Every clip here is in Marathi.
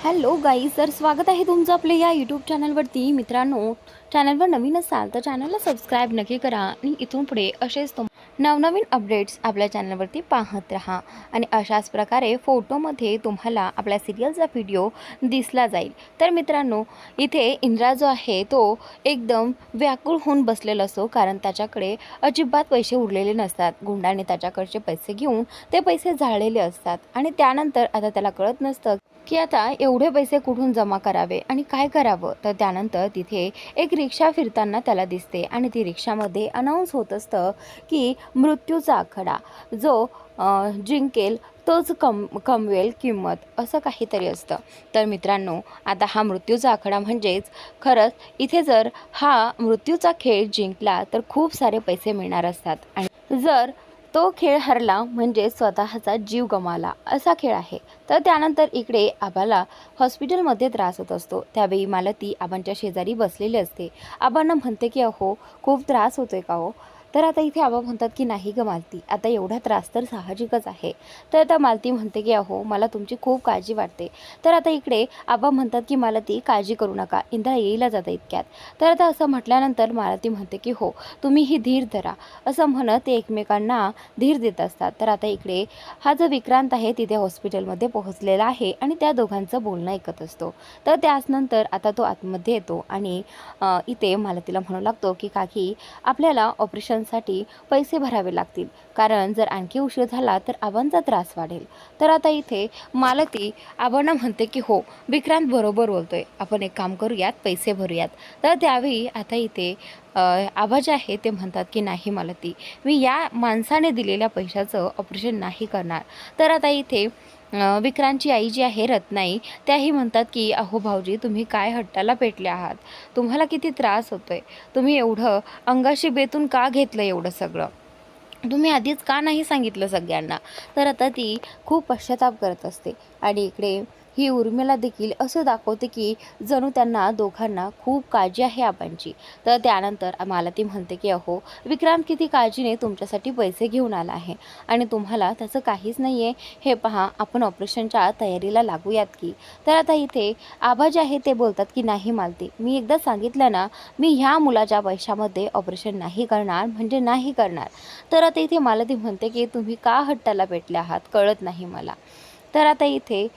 हॅलो गाईज, तर स्वागत आहे तुमचं आपल्या या यूट्यूब चॅनलवरती. मित्रांनो, चॅनलवर नवीन असाल तर चॅनलला सबस्क्राईब नक्की करा आणि इथून पुढे असेच नवनवीन अपडेट्स आपल्या चॅनलवरती पाहत राहा. आणि अशाच प्रकारे फोटोमध्ये तुम्हाला आपल्या सिरियलचा व्हिडिओ दिसला जाईल. तर मित्रांनो, इथे इंद्रा जो आहे तो एकदम व्याकुळ होऊन बसलेला असतो, कारण त्याच्याकडे अजिबात पैसे उरलेले नसतात. गुंडाने त्याच्याकडचे पैसे घेऊन ते पैसे जाळलेले असतात आणि त्यानंतर आता त्याला कळत नसतं की आता एवढे पैसे कुठून जमा करावे आणि काय करावं. तर त्यानंतर तिथे एक रिक्षा फिरताना त्याला दिसते आणि ती रिक्षामध्ये अनाऊन्स होत असतं की मृत्यूचा आकडा जो जिंकेल तोच कमवेल किंमत, असं काहीतरी असतं. तर मित्रांनो, आता हा मृत्यूचा आकडा म्हणजेच खरंच इथे जर हा मृत्यूचा खेळ जिंकला तर खूप सारे पैसे मिळणार असतात आणि जर तो खेळ हरला म्हणजे स्वतःचा जीव गमावला, असा खेळ आहे. तर त्यानंतर इकडे आबाला हॉस्पिटलमध्ये त्रास होत असतो. त्यावेळी मालती आबांच्या शेजारी बसलेली असते. आबांना म्हणते की अहो, खूप त्रास होतोय का हो? तर आता इथे आबा म्हणतात की नाही ग मालती, आता एवढा त्रास तर साहजिकच आहे. तर आता मालती म्हणते की अहो, मला तुमची खूप काळजी वाटते. तर आता इकडे आबा म्हणतात की मालती, काळजी करू नका, इंद्रा येईला जाता इतक्यात. तर आता असं म्हटल्यानंतर मालती म्हणते की हो, तुम्ही ही धीर धरा, असं म्हणत ते एकमेकांना धीर देत असतात. तर आता इकडे हा जो विक्रांत आहे तिथे हॉस्पिटलमध्ये पोहोचलेला आहे आणि त्या दोघांचं बोलणं ऐकत असतो. तर त्यानंतर आता तो आतमध्ये येतो आणि इथे मालतीला म्हणू लागतो की काकी, आपल्याला ऑपरेशनसाठी पैसे भरावे लागतील, कारण जर आणखी उशीर झाला तर आबांचा त्रास वाढेल. तर आता इथे मालती आबांना म्हणते की हो, विक्रांत बरोबर बोलतोय, आपण एक काम करूयात, पैसे भरूयात. तर त्यावेळी आता इथे आबा जे आहे ते म्हणतात की नाही मालती, मी या माणसाने दिलेल्या पैशाचं ऑपरेशन नाही करणार. तर आता इथे विक्रांतची आई जी आहे रत्नाई, त्याही म्हणतात की अहो भाऊजी, तुम्ही काय हट्टाला पेटले आहात, तुम्हाला किती त्रास होतोय, तुम्ही एवढं अंगाशी बेतून का घेतलं एवढं सगळं, तुम्ही आधीच का नाही सांगितलं सगळ्यांना. तर आता ती खूप पश्चाताप करत असते आणि इकडे ही उर्मिला देखील असं दाखवते की जणू त्यांना दोघांना खूप काळजी आहे आबांची. तर त्यानंतर मालती म्हणते की अहो, विक्रांत किती काळजीने तुमच्यासाठी पैसे घेऊन आला आहे आणि तुम्हाला त्याचं काहीच नाही आहे. हे पहा, आपण ऑपरेशनच्या तयारीला लागूयात की. तर आता इथे आबा जे आहे ते बोलतात की नाही मालती, मी एकदा सांगितलं ना, मी ह्या मुलाच्या पैशामध्ये ऑपरेशन नाही करणार म्हणजे नाही करणार. तर आता इथे मालती म्हणते की तुम्ही का हट्टाला पेटले आहात, कळत नाही मला. तर आता इथे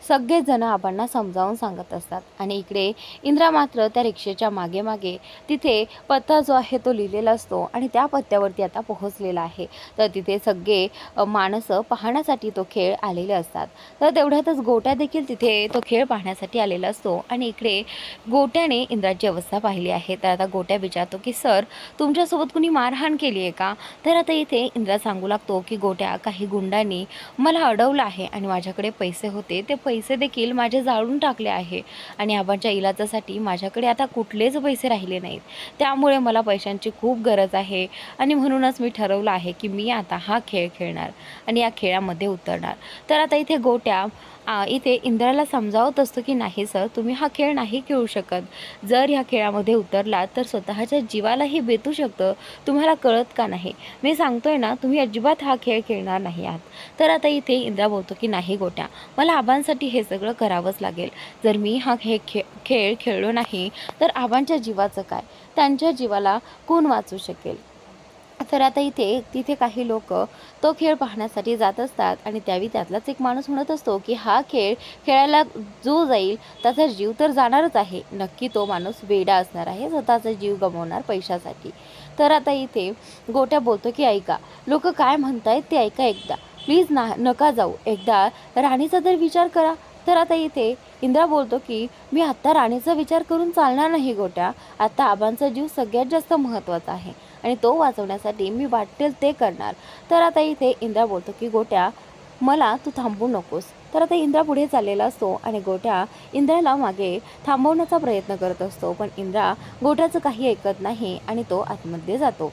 सगळेजण आबांना समजावून सांगत असतात आणि इकडे इंद्रा मात्र त्या रिक्षेच्या मागे मागे तिथे पत्ता जो आहे तो लिहिलेला असतो आणि त्या पत्त्यावरती आता पोहोचलेला आहे. तर तिथे सगळे माणसं पाहण्यासाठी तो खेळ आलेले असतात. तर तेवढ्यातच गोट्या देखील तिथे तो खेळ पाहण्यासाठी आलेला असतो आणि इकडे गोट्याने इंद्राची अवस्था पाहिली आहे. तर आता गोट्या विचारतो की सर, तुमच्यासोबत कुणी मारहाण केली आहे का? तर आता इथे इंद्रा सांगू लागतो की गोट्या, काही गुंडांनी मला अडवलं आहे आणि माझ्याकडे पैसे होते, ते पैसे देखील माझे जाळून टाकले आहे आणि आबांच्या इलाजासाठी माझ्याकडे आता कुठलेच पैसे राहिले नाहीत. त्यामुळे मला पैशांची खूप गरज आहे आणि म्हणूनच मी ठरवलं आहे की मी आता हा खेळ खेळणार आणि या खेळामध्ये उतरणार. तर आता इथे गोट्या इथे इंद्राला समजावत असतो की नाही सर, तुम्ही हा खेळ नाही खेळू शकत. जर ह्या खेळामध्ये उतरलात तर स्वतःच्या जीवालाही बेतू शकतं. तुम्हाला कळत का नाही? मी सांगतोय ना, तुम्ही अजिबात हा खेळ खेळणार नाही आहात. तर आता इथे इंद्रा बोलतो की नाही गोट्या, मला आबांसाठी हे सगळं करावंच लागेल. जर मी हा खेळ खेळलो नाही तर आबांच्या जीवाचं काय? त्यांच्या जीवाला कोण वाचू शकेल? तर आता तिथे काही लोक तो खेळ पाहण्यासाठी जात असतात आणि त्यावेळी त्यातलाच एक माणूस म्हणत असतो की हा खेळ खेळायला जो जाईल त्याचा जीव तर जाणारच आहे. नक्की तो माणूस वेडा असणार आहे, स्वतःचा जीव गमावणार पैशासाठी. तर आता इथे गोट्या बोलतो की ऐका, लोक काय म्हणतायत ते ऐका एकदा, प्लीज नका जाऊ, एकदा राणीचा तर विचार करा. तर आता इथे इंद्रा बोलतो की मी आत्ता राणीचा विचार करून चालणार नाही गोट्या, आता आबांचा जीव सगळ्यात जास्त महत्त्वाचा आहे आणि तो वाचवण्यासाठी मी वाटेल ते करणार. तर आता इथे इंद्रा बोलतो की गोट्या, मला तू थांबू नकोस. तर आता इंद्रा पुढे चाललेला असतो आणि गोट्या इंद्राला मागे थांबवण्याचा प्रयत्न करत असतो, पण इंद्रा गोट्याचं काही ऐकत नाही आणि तो आतमध्ये जातो.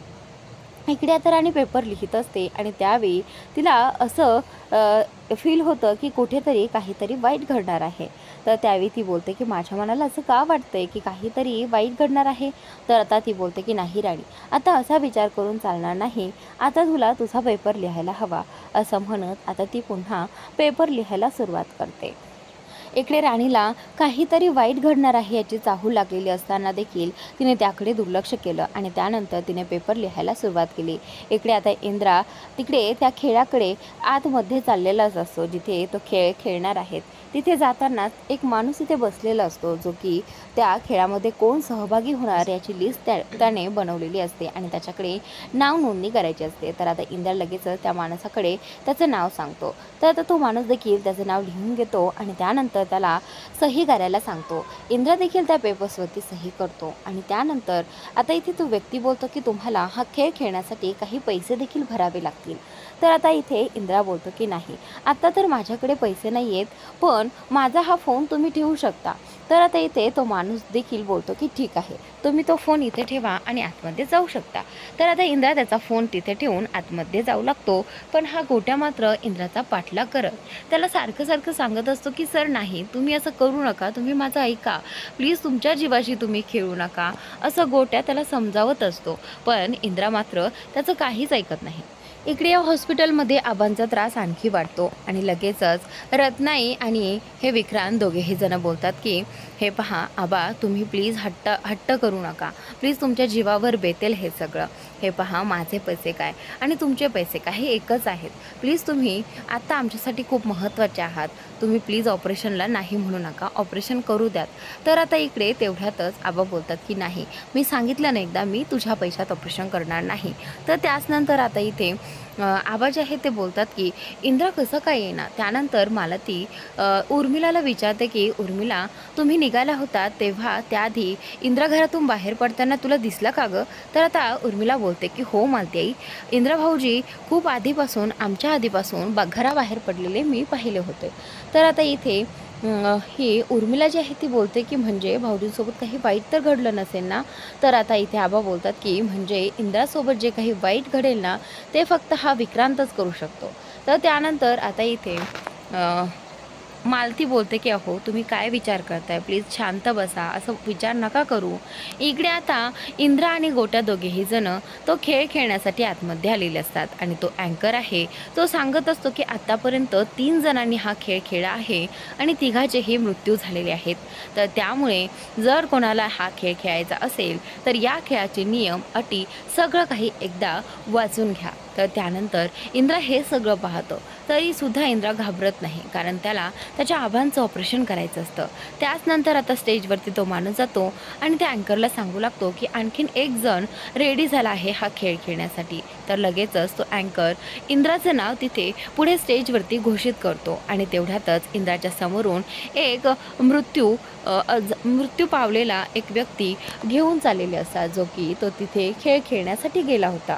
इकडे आता राणी पेपर लिहित असते आणि त्यावेळी तिला असं फील होतं की कुठेतरी काहीतरी वाईट घडणार आहे. तर त्यावेळी ती बोलते की माझ्या मनाला असं का वाटतंय की काहीतरी वाईट घडणार आहे. तर आता ती बोलते की नाही राणी, आता असा विचार करून चालणार नाही, आता तुला तुझा पेपर लिहायला हवा. असं म्हणत आता ती पुन्हा पेपर लिहायला सुरुवात करते. इकडे राणीला काहीतरी वाईट घडणार आहे याची चाहूल लागलेली असताना देखील तिने त्याकडे दुर्लक्ष केलं आणि त्यानंतर तिने पेपर लिहायला सुरुवात केली. इकडे आता इंद्रा तिकडे त्या खेळाकडे आतमध्ये चाललेलाच असतो, जिथे तो खेळ खेळणार आहेत. तिथे जातानाच एक माणूस इथे बसलेला असतो, जो की त्या खेळामध्ये कोण सहभागी होणार याची लिस्ट त्याने बनवलेली असते आणि त्याच्याकडे नाव नोंदणी करायची असते. तर आता इंद्रा लगेचच त्या माणसाकडे त्याचं नाव सांगतो. तर आता तो माणूस देखील त्याचं नाव लिहून घेतो आणि त्यानंतर त्याला सही करायला सांगतो. इंद्रा देखील त्या पेपर्सवरती सही करतो आणि त्यानंतर आता इथे तो व्यक्ती बोलतो की तुम्हाला हा खेळ खेळण्यासाठी काही पैसे देखील भरावे लागतील. तर आता इथे इंद्रा बोलतो की नाही, आत्ता तर माझ्याकडे पैसे नाही आहेत, पण माझा हा फोन तुम्ही ठेवू शकता. तर आता इथे तो माणूस देखील बोलतो की ठीक आहे, तुम्ही तो फोन इथे ठेवा आणि आतमध्ये जाऊ शकता. तर आता इंद्रा त्याचा फोन तिथे ठेवून आतमध्ये जाऊ लागतो. पण हा गोट्या मात्र इंद्राचा पाठलाग करत त्याला सारखं सारखं सांगत असतो की सर नाही, तुम्ही असं करू नका, तुम्ही माझं ऐका प्लीज, तुमच्या जीवाशी तुम्ही खेळू नका, असं गोट्या त्याला समजावत असतो. पण इंद्रा मात्र त्याचं काहीच ऐकत नाही. इकडे या हॉस्पिटलमध्ये आबांचा त्रास आणखी वाढतो आणि लगेचच रत्नाई आणि हे विक्रांत दोघेही जण बोलतात की हे पहा आबा, तुम्ही प्लीज हट्ट करू नका, प्लीज तुमच्या जीवावर बेतेल हे सगळं. हे पहा, माझे पैसे काय आणि तुमचे पैसे काय हे एकच आहेत. प्लीज तुम्ही आत्ता आमच्यासाठी खूप महत्त्वाचे आहात, तुम्ही प्लीज ऑपरेशनला नाही म्हणू नका, ऑपरेशन करू द्यात. तर आता इकडे तेवढ्यातच आबा बोलतात की नाही, मी सांगितलं ना एकदा, मी तुझ्या पैशात ऑपरेशन करणार नाही. तर त्याचनंतर आता इथे आबा जे आहे ते बोलतात की इंद्रा कसं काय येणार. त्यानंतर मालती उर्मिलाला विचारते की उर्मिला, तुम्ही निघाला होता तेव्हा त्याआधी इंद्रा घरातून बाहेर पडताना तुला दिसला का गं. तर आता उर्मिला बोलते की हो मालती आई, इंद्रा भाऊजी खूप आधीपासून, आमच्या आधीपासून घराबाहेर पडलेले मी पाहिले होते. तर आता इथे ही उर्मिला जी आहे ती बोलते की म्हणजे भाऊजींसोबत काही वाईट तर घडलं नसेल ना. तर आता इथे आबा बोलतात की म्हणजे इंद्रासोबत जे काही वाईट घडेल ना, ते फक्त हा विक्रांतच करू शकतो. तर त्यानंतर आता इथे मालती बोलते की अहो, तुम्ही काय विचार करताय, प्लीज शांत बसा, असं विचार नका करू. इकडे आता इंद्रा आणि गोट्या दोघेही जण तो खेळ खेळण्यासाठी आतमध्ये आलेले असतात आणि तो अँकर आहे तो सांगत असतो की आत्तापर्यंत 3 जणांनी हा खेळ खेळला आहे आणि तिघाचेही मृत्यू झालेले आहेत. तर त्यामुळे जर कोणाला हा खेळ खेळायचा असेल तर या खेळाचे नियम, अटी सगळं काही एकदा वाचून घ्या. तर त्यानंतर इंद्रा हे सगळं पाहतो, तरीसुद्धा इंद्रा घाबरत नाही, कारण त्याला त्याच्या आबांचं ऑपरेशन करायचं असतं. त्याचनंतर आता स्टेजवरती तो माणूस जातो आणि त्या अँकरला सांगू लागतो की आणखीन एक जण रेडी झाला आहे हा खेळ खेळण्यासाठी. तर लगेचच तो अँकर इंद्राचं नाव तिथे पुढे स्टेजवरती घोषित करतो आणि तेवढ्यातच इंद्राच्या समोरून एक मृत्यू पावलेला एक व्यक्ती घेऊन चाललेले असतात, जो की तो तिथे खेळ खेळण्यासाठी गेला होता.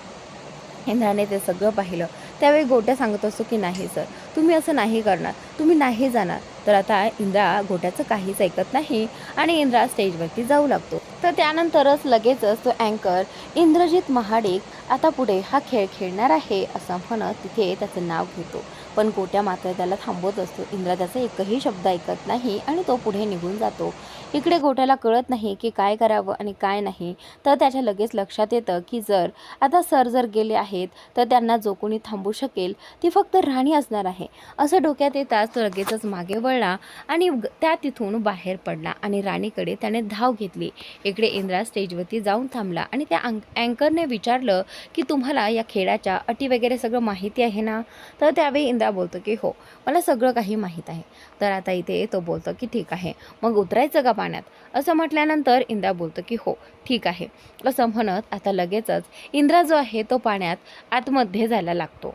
इंद्राने ते सगळं पाहिलं. त्यावेळी गोट्या सांगत असतो की नाही सर, तुम्ही असं नाही करणार, तुम्ही नाही जाणार. तर आता इंद्रा गोट्याचं काहीच ऐकत नाही आणि इंद्रा स्टेजवरती जाऊ लागतो. तर त्यानंतरच लगेचच तो अँकर इंद्रजित महाडिक आता पुढे हा खेळ खेळणार आहे असं म्हणत तिथे त्याचं नाव घेतो. पण गोट्या मात्र त्याला थांबवत असतो. इंद्रा त्याचा एकही शब्द ऐकत नाही आणि तो पुढे निघून जातो. इकडे गोट्याला कळत नाही की काय करावं आणि काय नाही. तर त्याच्या लगेच लक्षात येतं की जर आता सर जर गेले आहेत तर त्यांना जो कोणी थांबू शकेल ती फक्त राणी असणार आहे. असं डोक्यात येताच तो लगेचच मागे वळला आणि त्या तिथून बाहेर पडला आणि राणीकडे त्याने धाव घेतली. इकडे इंद्रा स्टेजवरती जाऊन थांबला आणि त्या अँकरने विचारलं की तुम्हाला या खेळाच्या अटी वगैरे सगळं माहिती आहे ना. तर त्यावेळी इंद्रा बोलतो की हो, मला सगळं काही माहीत आहे. तर आता इथे तो बोलतो की ठीक आहे, मग उतरायचं का पाण्यात. असं म्हटल्यानंतर इंद्रा बोलतो की हो ठीक आहे. असं म्हणत आता लगेचच इंद्रा जो आहे तो पाण्यात आतमध्ये जायला लागतो.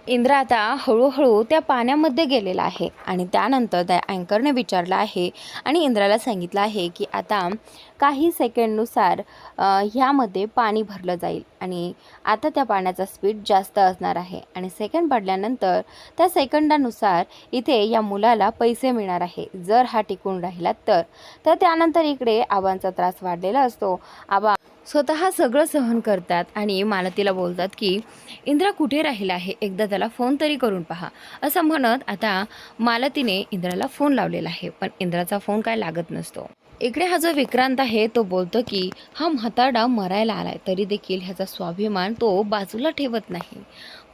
इंद्रा आता हळूहळू त्या पाण्यामध्ये गेलेला आहे आणि त्यानंतर त्या अँकरने विचारलं आहे आणि इंद्राला सांगितलं आहे की आता काही सेकंडनुसार ह्यामध्ये पाणी भरलं जाईल आणि आता त्या पाण्याचा स्पीड जास्त असणार आहे आणि सेकंड पडल्यानंतर त्या सेकंदानुसार इथे या मुलाला पैसे मिळणार आहे जर हा टिकून राहिला तर. तर त्यानंतर इकडे आबांचा त्रास वाढलेला असतो. आबा स्वतः सगळं सहन करतात आणि मालतीला बोलतात की इंद्रा कुठे राहिला आहे, एकदा त्याला फोन तरी करून पहा. असं म्हणत आता मालतीने इंद्राला फोन लावलेला आहे, पण इंद्राचा फोन काय लागत नसतो. इकडे हा जो विक्रांत आहे तो बोलतो की हा म्हातारडा मरायला आलाय तरी देखील ह्याचा स्वाभिमान तो बाजूला ठेवत नाही.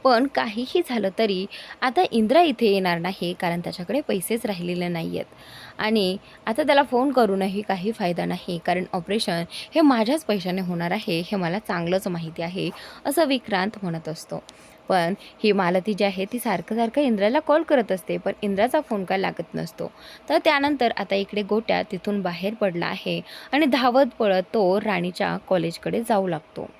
पण काहीही झालं तरी आता इंद्रा इथे येणार नाही, कारण त्याच्याकडे पैसेच राहिलेले नाही आहेत आणि आता त्याला फोन करूनही काही फायदा नाही, कारण ऑपरेशन हे माझ्याच पैशाने होणार आहे हे मला चांगलंच माहिती आहे, असं विक्रांत म्हणत असतो. पण ही मालती जी आहे ती सारखं सारखं इंद्राला कॉल करत असते, पण इंद्राचा फोन काय लागत नसतो. तर त्यानंतर आता इकडे गोट्या तिथून बाहेर पडला आहे आणि धावत पळत तो राणीच्या कॉलेजकडे जाऊ लागतो.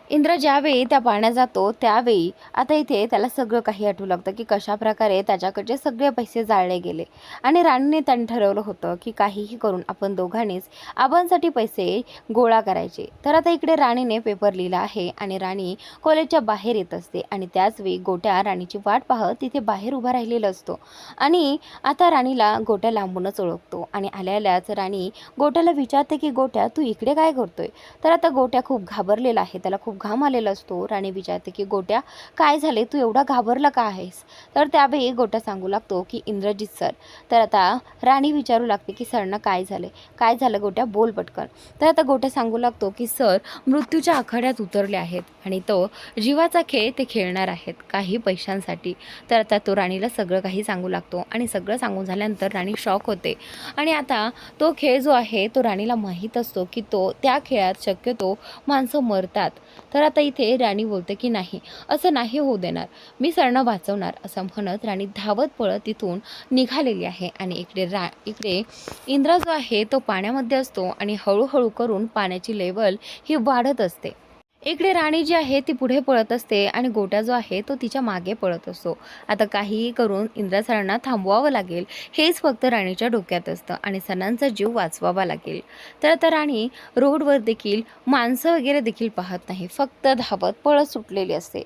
इंद्र ज्यावेळी त्या पाण्यात जातो त्यावेळी आता इथे त्याला सगळं काही आठवू लागतं की कशाप्रकारे त्याच्याकडचे सगळे पैसे जाळले गेले आणि राणीने त्यांनी ठरवलं होतं की काहीही करून आपण दोघांनीच आबांसाठी पैसे गोळा करायचे. तर आता इकडे राणीने पेपर लिहिला आहे आणि राणी कॉलेजच्या बाहेर येत असते आणि त्याचवेळी गोट्या राणीची वाट पाहत तिथे बाहेर उभा राहिलेला असतो आणि आता राणीला गोट्या लांबूनच ओळखतो आणि आल्याच राणी गोट्याला विचारते की गोट्या तू इकडे काय करतोय. तर आता गोट्या खूप घाबरलेला आहे, त्याला खूप घाम आलेला असतो. राणी विचारते की गोट्या काय झाले, तू एवढा घाबरला का आहेस. तर त्यावेळी गोट्या सांगू लागतो की इंद्रजित सर. तर आता राणी विचारू लागते की सरना काय झाले, काय झालं गोट्या, बोल पटकन. तर आता गोट्या सांगू लागतो की सर मृत्यूच्या आखाड्यात उतरले आहेत आणि तो जीवाचा खेळ ते खेळणार आहेत काही पैशांसाठी. तर आता तो राणीला सगळं काही सांगू लागतो आणि सगळं सांगून झाल्यानंतर राणी शॉक होते आणि आता तो खेळ जो आहे तो राणीला माहीत असतो की तो त्या खेळात शक्यतो माणसं मरतात. तर आता इथे राणी बोलते की नाही, असं नाही होऊ देणार, मी सरना वाचवणार, असं म्हणत राणी धावत पळत तिथून निघालेली आहे आणि इकडे इंद्रा जो आहे तो पाण्यामध्ये असतो आणि हळूहळू करून पाण्याची लेवल ही वाढत असते. इकडे राणी जी आहे ती पुढे पळत असते आणि गोट्या जो आहे तो तिच्या मागे पळत असतो. आता काहीही करून इंद्रा सरांना थांबवावं लागेल हेच फक्त राणीच्या डोक्यात असतं आणि सणांचा जीव वाचवावा लागेल. तर आता राणी रोडवर देखील माणसं वगैरे देखील पाहत नाही, फक्त धावत पळत सुटलेली असते.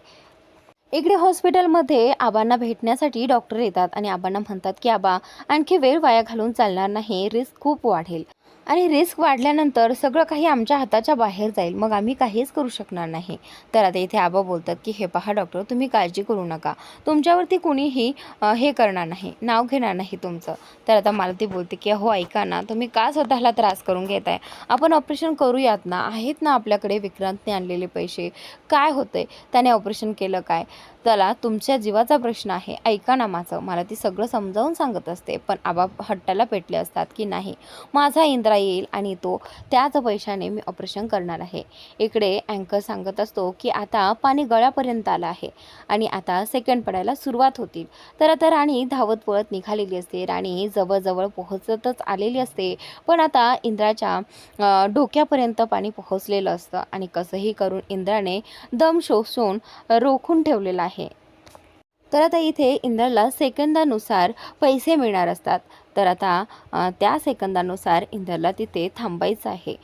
इकडे हॉस्पिटलमध्ये आबांना भेटण्यासाठी डॉक्टर येतात आणि आबांना म्हणतात की आबा आणखी वेळ वाया घालून चालणार नाही, रिस्क खूप वाढेल आणि रिस्क वाढल्यानंतर सगळं काही आमच्या हाताच्या बाहेर जाईल, मग आम्ही काहीच करू शकणार नाही. तर आता इथे आबा बोलतात की हे पहा डॉक्टर, तुम्ही काळजी करू नका, तुमच्यावरती कुणीही हे करणार नाही, नाव घेणार नाही तुमचं. तर आता मला ती बोलते की हो ऐका ना, तुम्ही का स्वतःला त्रास करून घेताय, आपण ऑपरेशन करूयात ना, आहेत ना आपल्याकडे विक्रांतने आणलेले पैसे, काय होतंय त्याने ऑपरेशन केलं काय, त्याला तुमच्या जीवाचा प्रश्न आहे, ऐका ना माझं. मला ती सगळं समजावून सांगत असते, पण आबा हट्टाला पेटले असतात की नाही, माझा इंद्रा येईल आणि तो त्याच पैशाने मी ऑपरेशन करणार आहे. इकडे अँकर सांगत असतो की आता पाणी गळ्यापर्यंत आलं आहे आणि आता सेकंड पडायला सुरुवात होतील. तर आता राणी धावत पळत निघालेली असते. राणी जवळजवळ पोहोचतच आलेली असते, पण आता इंद्राच्या डोक्यापर्यंत पाणी पोहोचलेलं असतं आणि कसंही करून इंद्राने दम शोषून रोखून ठेवलेला आहे. तर आता इथे इंद्राला सेकंदानुसार पैसे मिळणार असतात. तर आता त्या सेकंदानुसार इंद्रला तिथे थांबायचं आहे.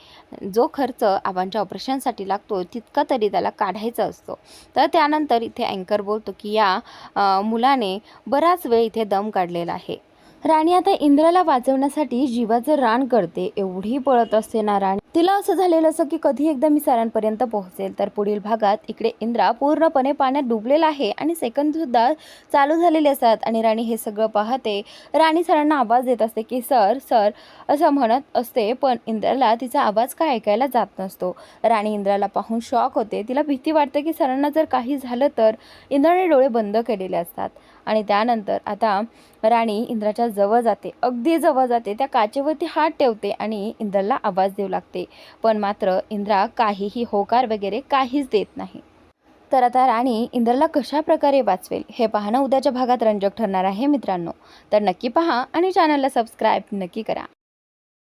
जो खर्च आबांच्या ऑपरेशनसाठी लागतो तितका तरी त्याला काढायचा असतो. तर त्यानंतर इथे अँकर बोलतो की या मुलाने बराच वेळ इथे दम काढलेला आहे. राणी आता इंद्राला वाचवण्यासाठी जीवाचं रान करते, एवढी पळत असते ना राणी, तिला असं झालेलं असं की कधी एकदा मी सरांपर्यंत पोहोचेल. तर पुढील भागात इकडे इंद्रा पूर्णपणे पाण्यात डुबलेला आहे आणि सेकंद सुद्धा चालू झालेले असतात आणि राणी हे सगळं पाहते. राणी सरांना आवाज देत असते की सर सर असं म्हणत असते, पण इंद्राला तिचा आवाज काय ऐकायला जात नसतो. राणी इंद्राला पाहून शॉक होते, तिला भीती वाटते की सरांना जर काही झालं तर. इंद्राने डोळे बंद केलेले असतात आणि त्यानंतर आता राणी इंद्राच्या जवळ जाते, अगदी जवळ जाते, त्या काचेवरती हात ठेवते आणि इंद्राला आवाज देऊ लागते, पण मात्र इंद्रा काहीही होकार वगैरे काहीच देत नाही. तर आता राणी इंद्राला कशा प्रकारे वाचवेल हे पाहणं उद्याच्या भागात रंजक ठरणार आहे मित्रांनो. तर नक्की पहा आणि चॅनलला सबस्क्राईब नक्की करा.